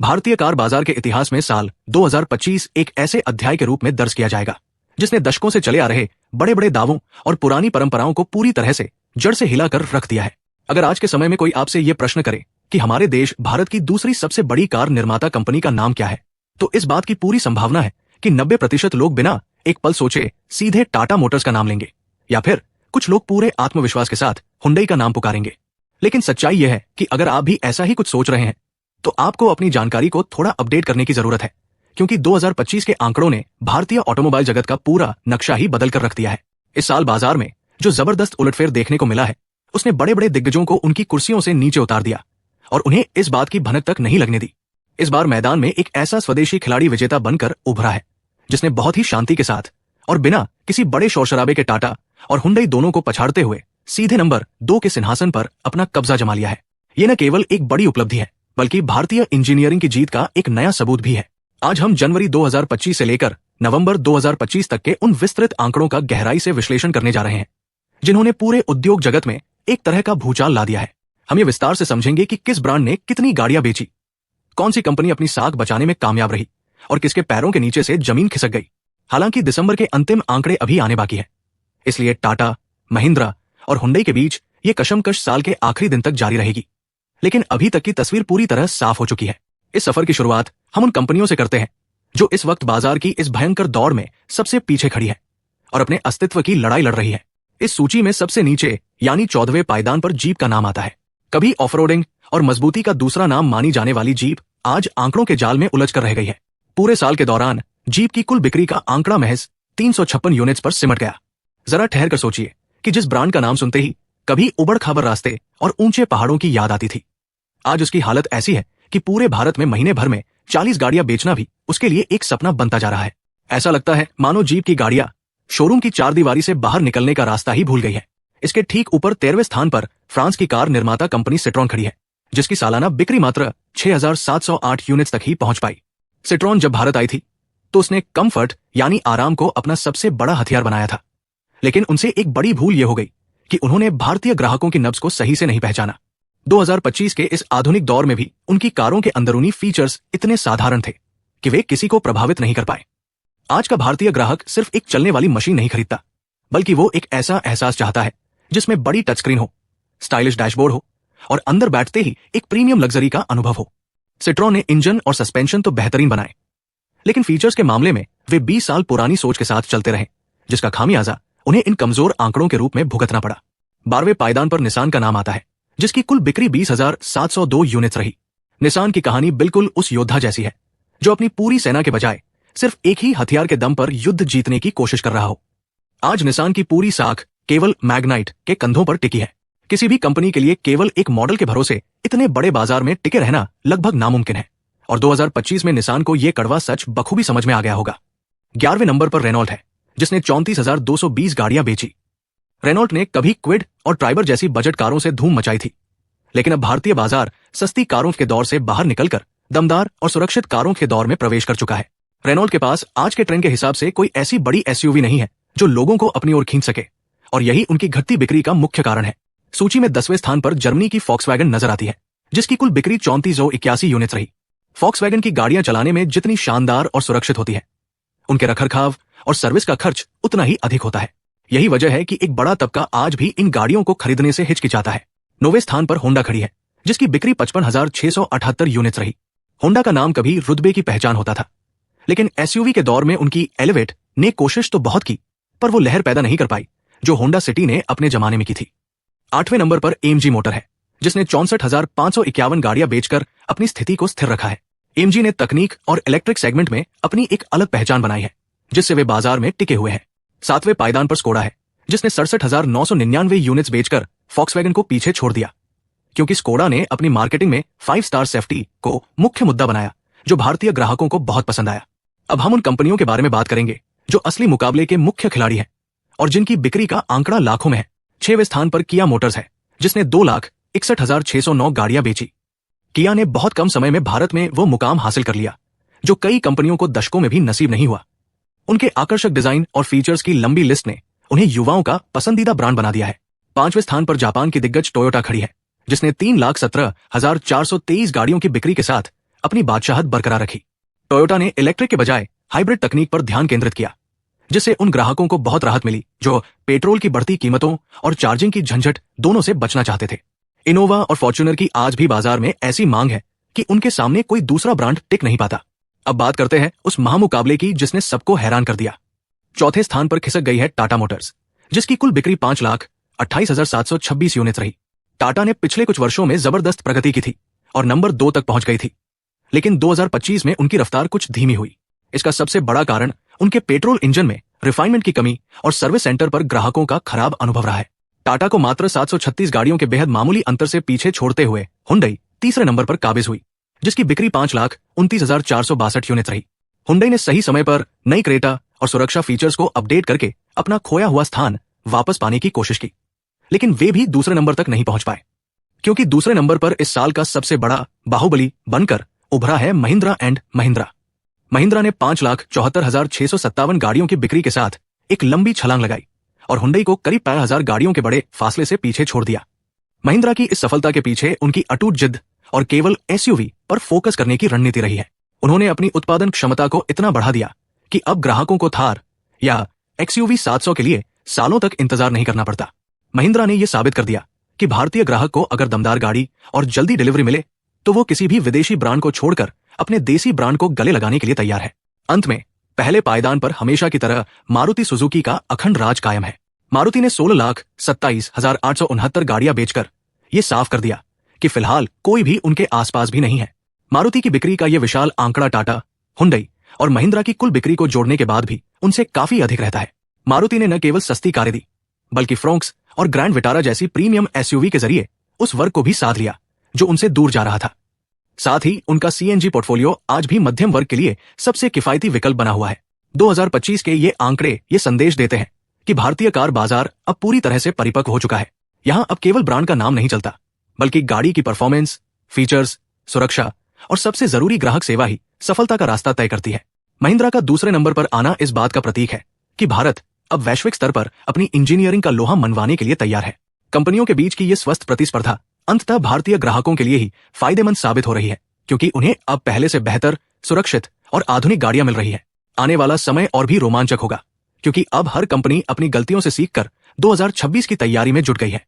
भारतीय कार बाजार के इतिहास में साल 2025 एक ऐसे अध्याय के रूप में दर्ज किया जाएगा जिसने दशकों से चले आ रहे बड़े बड़े दावों और पुरानी परंपराओं को पूरी तरह से जड़ से हिलाकर रख दिया है। अगर आज के समय में कोई आपसे ये प्रश्न करे कि हमारे देश भारत की दूसरी सबसे बड़ी कार निर्माता कंपनी का नाम क्या है, तो इस बात की पूरी संभावना है कि 90% लोग बिना एक पल सोचे सीधे टाटा मोटर्स का नाम लेंगे, या फिर कुछ लोग पूरे आत्मविश्वास के साथ हुंडई का नाम पुकारेंगे। लेकिन सच्चाई यह है कि अगर आप भी ऐसा ही कुछ सोच रहे हैं तो आपको अपनी जानकारी को थोड़ा अपडेट करने की जरूरत है, क्योंकि 2025 के आंकड़ों ने भारतीय ऑटोमोबाइल जगत का पूरा नक्शा ही बदल कर रख दिया है। इस साल बाजार में जो जबरदस्त उलटफेर देखने को मिला है उसने बड़े बड़े दिग्गजों को उनकी कुर्सियों से नीचे उतार दिया और उन्हें इस बात की भनक तक नहीं लगने दी। इस बार मैदान में एक ऐसा स्वदेशी खिलाड़ी विजेता बनकर उभरा है जिसने बहुत ही शांति के साथ और बिना किसी बड़े शोर शराबे के टाटा और हुंडई दोनों को पछाड़ते हुए सीधे नंबर 2 के सिंहासन पर अपना कब्जा जमा लिया है। ये न केवल एक बड़ी उपलब्धि है बल्कि भारतीय इंजीनियरिंग की जीत का एक नया सबूत भी है। आज हम जनवरी 2025 से लेकर नवंबर 2025 तक के उन विस्तृत आंकड़ों का गहराई से विश्लेषण करने जा रहे हैं जिन्होंने पूरे उद्योग जगत में एक तरह का भूचाल ला दिया है। हम ये विस्तार से समझेंगे कि किस ब्रांड ने कितनी गाड़ियां बेची, कौन सी कंपनी अपनी साख बचाने में कामयाब रही और किसके पैरों के नीचे से जमीन खिसक गई। हालांकि दिसंबर के अंतिम आंकड़े अभी आने बाकी है, इसलिए टाटा, महिंद्रा और हुंडई के बीच ये कशमकश साल के आखिरी दिन तक जारी रहेगी। लेकिन अभी तक की तस्वीर पूरी तरह साफ हो चुकी है। इस सफर की शुरुआत हम उन कंपनियों से करते हैं जो इस वक्त बाजार की इस भयंकर दौड़ में सबसे पीछे खड़ी है और अपने अस्तित्व की लड़ाई लड़ रही है। इस सूची में सबसे नीचे यानी 14वें पायदान पर जीप का नाम आता है। कभी ऑफरोडिंग और मजबूती का दूसरा नाम मानी जाने वाली जीप आज आंकड़ों के जाल में उलझ कर रह गई है। पूरे साल के दौरान जीप की कुल बिक्री का आंकड़ा महज 356 यूनिट्स पर सिमट गया। जरा ठहर कर सोचिए कि जिस ब्रांड का नाम सुनते ही कभी उबड़ खाबड़ रास्ते और ऊंचे पहाड़ों की याद आती थी, आज उसकी हालत ऐसी है कि पूरे भारत में महीने भर में 40 गाड़ियां बेचना भी उसके लिए एक सपना बनता जा रहा है। ऐसा लगता है मानो जीप की गाड़ियां शोरूम की चारदीवारी से बाहर निकलने का रास्ता ही भूल गई है। इसके ठीक ऊपर 13वें स्थान पर फ्रांस की कार निर्माता कंपनी सिट्रॉन खड़ी है, जिसकी सालाना बिक्री मात्र 6,708 यूनिट्स तक ही पहुंच पाई। सिट्रॉन जब भारत आई थी तो उसने कंफर्ट यानी आराम को अपना सबसे बड़ा हथियार बनाया था, लेकिन उनसे एक बड़ी भूल यह हो गई कि उन्होंने भारतीय ग्राहकों की नब्ज को सही से नहीं पहचाना। 2025 के इस आधुनिक दौर में भी उनकी कारों के अंदरूनी फीचर्स इतने साधारण थे कि वे किसी को प्रभावित नहीं कर पाए। आज का भारतीय ग्राहक सिर्फ एक चलने वाली मशीन नहीं खरीदता, बल्कि वो एक ऐसा एहसास चाहता है जिसमें बड़ी टच स्क्रीन हो, स्टाइलिश डैशबोर्ड हो और अंदर बैठते ही एक प्रीमियम लग्जरी का अनुभव हो। सिट्रॉन ने इंजन और सस्पेंशन तो बेहतरीन बनाए, लेकिन फीचर्स के मामले में वे 20 साल पुरानी सोच के साथ चलते रहे, जिसका खामियाजा उन्हें इन कमजोर आंकड़ों के रूप में भुगतना पड़ा। 12वें पायदान पर निसान का नाम आता है, जिसकी कुल बिक्री 20,702 यूनिट्स रही। निसान की कहानी बिल्कुल उस योद्धा जैसी है जो अपनी पूरी सेना के बजाय सिर्फ एक ही हथियार के दम पर युद्ध जीतने की कोशिश कर रहा हो। आज निसान की पूरी साख केवल मैग्नाइट के कंधों पर टिकी है। किसी भी कंपनी के लिए केवल एक मॉडल के भरोसे इतने बड़े बाजार में टिके रहना लगभग नामुमकिन है, और 2025 में निसान को यह कड़वा सच बखूबी समझ में आ गया होगा। 11वें नंबर पर रेनॉल्ट है, जिसने 34,220 गाड़ियां बेची। रेनॉल्ट ने कभी क्विड और ट्राइबर जैसी बजट कारों से धूम मचाई थी, लेकिन अब भारतीय बाजार सस्ती कारों के दौर से बाहर निकलकर दमदार और सुरक्षित कारों के दौर में प्रवेश कर चुका है। रेनॉल्ट के पास आज के ट्रेंड के हिसाब से कोई ऐसी बड़ी एसयूवी नहीं है जो लोगों को अपनी ओर खींच सके, और यही उनकी घटती बिक्री का मुख्य कारण है। सूची में 10वें स्थान पर जर्मनी की फॉक्सवैगन नजर आती है, जिसकी कुल बिक्री 3481 यूनिट्स रही। फॉक्सवैगन की गाड़ियां चलाने में जितनी शानदार और सुरक्षित होती है, उनके रखरखाव और सर्विस का खर्च उतना ही अधिक होता है। यही वजह है कि एक बड़ा तबका आज भी इन गाड़ियों को खरीदने से हिचकिचाता है। 9वें स्थान पर होंडा खड़ी है, जिसकी बिक्री 55,678 यूनिट्स रही। होंडा का नाम कभी रुतबे की पहचान होता था, लेकिन एसयूवी के दौर में उनकी एलिवेट ने कोशिश तो बहुत की, पर वो लहर पैदा नहीं कर पाई जो होंडा सिटी ने अपने जमाने में की थी। 8वें नंबर पर एएमजी मोटर है, जिसने 64,551 गाड़ियां बेचकर अपनी स्थिति को स्थिर रखा है। एएमजी ने तकनीक और इलेक्ट्रिक सेगमेंट में अपनी एक अलग पहचान बनाई है, जिससे वे बाजार में टिके हुए हैं। 7वें पायदान पर स्कोडा है, जिसने 67,999 यूनिट्स बेचकर फॉक्सवैगन को पीछे छोड़ दिया, क्योंकि स्कोडा ने अपनी मार्केटिंग में 5 स्टार सेफ्टी को मुख्य मुद्दा बनाया, जो भारतीय ग्राहकों को बहुत पसंद आया। अब हम उन कंपनियों के बारे में बात करेंगे जो असली मुकाबले के मुख्य खिलाड़ी हैं और जिनकी बिक्री का आंकड़ा लाखों में है। 6वें स्थान पर किया मोटर्स है, जिसने 2,61,609 गाड़ियां बेची। किया ने बहुत कम समय में भारत में वो मुकाम हासिल कर लिया जो कई कंपनियों को दशकों में भी नसीब नहीं हुआ। उनके आकर्षक डिजाइन और फीचर्स की लंबी लिस्ट ने उन्हें युवाओं का पसंदीदा ब्रांड बना दिया है। 5वें स्थान पर जापान की दिग्गज टोयोटा खड़ी है, जिसने 3,17,423 गाड़ियों की बिक्री के साथ अपनी बादशाहत बरकरार रखी। टोयोटा ने इलेक्ट्रिक के बजाय हाइब्रिड तकनीक पर ध्यान केंद्रित किया, जिससे उन ग्राहकों को बहुत राहत मिली जो पेट्रोल की बढ़ती कीमतों और चार्जिंग की झंझट दोनों से बचना चाहते थे। इनोवा और फॉर्च्यूनर की आज भी बाजार में ऐसी मांग है कि उनके सामने कोई दूसरा ब्रांड टिक नहीं पाता। अब बात करते हैं उस महामुकाबले की जिसने सबको हैरान कर दिया। चौथे स्थान पर खिसक गई है टाटा मोटर्स, जिसकी कुल बिक्री 5,28,726 यूनिट रही। टाटा ने पिछले कुछ वर्षों में जबरदस्त प्रगति की थी और नंबर 2 तक पहुंच गई थी, लेकिन 2025 में उनकी रफ्तार कुछ धीमी हुई। इसका सबसे बड़ा कारण उनके पेट्रोल इंजन में रिफाइनमेंट की कमी और सर्विस सेंटर पर ग्राहकों का खराब अनुभव रहा है। टाटा को मात्र 736 गाड़ियों के बेहद मामूली अंतर से पीछे छोड़ते हुए हुंडई तीसरे नंबर पर काबिज हुई, जिसकी बिक्री 5,29,462 यूनिट रही। हुंडई ने सही समय पर नई क्रेटा और सुरक्षा फीचर्स को अपडेट करके अपना खोया हुआ स्थान वापस पाने की कोशिश की, लेकिन वे भी दूसरे नंबर तक नहीं पहुंच पाए, क्योंकि दूसरे नंबर पर इस साल का सबसे बड़ा बाहुबली बनकर उभरा है महिंद्रा एंड महिंद्रा। महिंद्रा ने 5,74,657 गाड़ियों की बिक्री के साथ एक लंबी छलांग लगाई और हुंडई को करीब 15,000 गाड़ियों के बड़े फासले से पीछे छोड़ दिया। महिंद्रा की इस सफलता के पीछे उनकी अटूट जिद और केवल एसयूवी पर फोकस करने की रणनीति रही है। उन्होंने अपनी उत्पादन क्षमता को इतना बढ़ा दिया कि अब ग्राहकों को थार या एक्सयूवी 700 के लिए सालों तक इंतजार नहीं करना पड़ता। महिंद्रा ने यह साबित कर दिया कि भारतीय ग्राहक को अगर दमदार गाड़ी और जल्दी डिलीवरी मिले तो वो किसी भी विदेशी ब्रांड को छोड़कर अपने देसी ब्रांड को गले लगाने के लिए तैयार है। अंत में पहले पायदान पर हमेशा की तरह मारुति सुजुकी का अखंड राज कायम है। मारुति ने 16,27,869 गाड़ियां बेचकर ये साफ कर दिया कि फिलहाल कोई भी उनके आसपास भी नहीं है। मारुति की बिक्री का यह विशाल आंकड़ा टाटा, हुंडई और महिंद्रा की कुल बिक्री को जोड़ने के बाद भी उनसे काफी अधिक रहता है। मारुति ने न केवल सस्ती कारें दी, बल्कि फ्रोंक्स और ग्रैंड विटारा जैसी प्रीमियम एसयूवी के जरिए उस वर्ग को भी साध लिया जो उनसे दूर जा रहा था। साथ ही उनका सीएनजी पोर्टफोलियो आज भी मध्यम वर्ग के लिए सबसे किफायती विकल्प बना हुआ है। 2025 के ये आंकड़े ये संदेश देते हैं कि भारतीय कार बाजार अब पूरी तरह से परिपक्व हो चुका है। यहां अब केवल ब्रांड का नाम नहीं चलता, बल्कि गाड़ी की परफॉर्मेंस, फीचर्स, सुरक्षा और सबसे जरूरी ग्राहक सेवा ही सफलता का रास्ता तय करती है। महिंद्रा का दूसरे नंबर पर आना इस बात का प्रतीक है कि भारत अब वैश्विक स्तर पर अपनी इंजीनियरिंग का लोहा मनवाने के लिए तैयार है। कंपनियों के बीच की ये स्वस्थ प्रतिस्पर्धा अंततः भारतीय ग्राहकों के लिए ही फायदेमंद साबित हो रही है, क्योंकि उन्हें अब पहले से बेहतर, सुरक्षित और आधुनिक गाड़ियां मिल रही है। आने वाला समय और भी रोमांचक होगा, क्योंकि अब हर कंपनी अपनी गलतियों से सीखकर 2026 की तैयारी में जुट गई है।